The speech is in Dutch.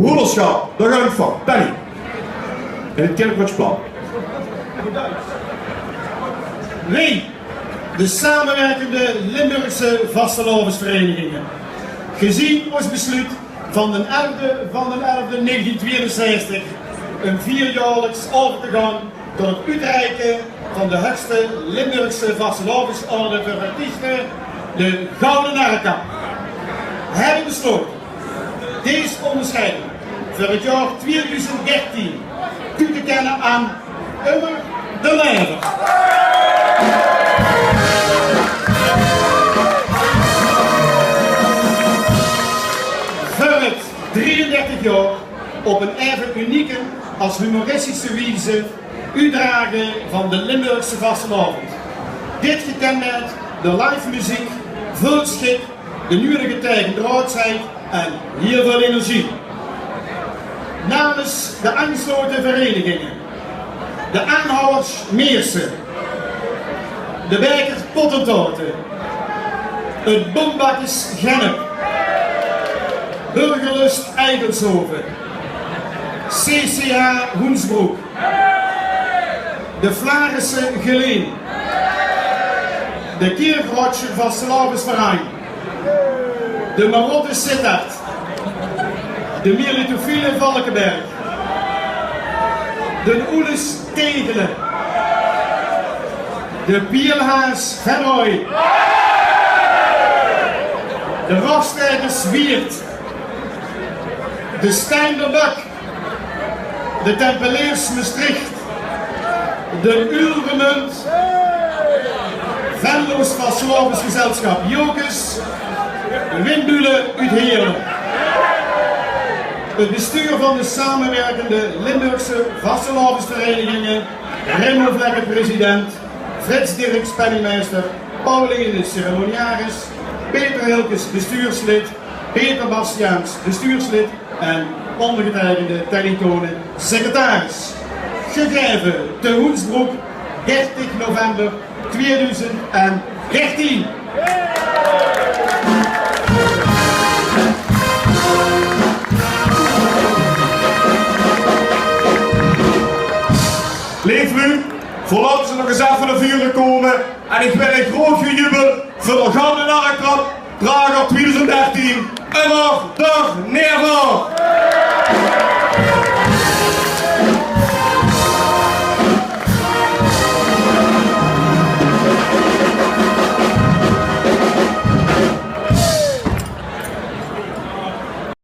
Broederschap, daar ga ik van. Penny. In het Kerkwoordsplan. Wij, de samenwerkende Limburgse vastelovensverenigingen, gezien ons besluit van de 11e/11/1962 een 4-jaarlijks over te gaan tot het uitreiken van de hoogste Limburgse vastelovensorde voor artiesten, de Gouden Narrekap, hebben besloten deze onderscheiding voor het jaar 2013 toe te kennen aan Immer de Leider. Voor het 33 jaar op een even unieke als humoristische wijze uitdragen van de Limburgse vastelavond. Dit gekenmerkt door live muziek, veel schik, de nodige tegendraadsheid en heel veel energie. Namens de aangesloten verenigingen, de aanhouwers Meersen, de Bijker Pottentoten, het Bombakkes Gennep, Burgerlust Eigelshoven, CCH Hoensbroek, de Vlarense Geleen, de Kiergrotsche Vastelavensverein, de Marotte Sittard, de Militofiele Valkenberg, de Oeles Tegelen, de Pielhaas Vennooy, de Rostijgers Wiert, de Steinderbak, de Tempeleers Maastricht, de Ulvermunt, Venlo's Vastelavensgezelschap Jokes, de Windbulen uit Heerlen. Het bestuur van de samenwerkende Limburgse vastelavensverenigingen, Remo Vlekken president, Frits Dirks penningmeester, Pauline ceremoniaris, Peter Hilkes bestuurslid, Peter Bastiaans bestuurslid en ondergetekende Telly Tonen secretaris. Gegeven te Hoensbroek, 30 november 2013. Leef nu, voorlaten ze nog eens even naar vuren komen en ik wil een groot gejubel voor de Gouden Narrekap Prager 2013. En nog dag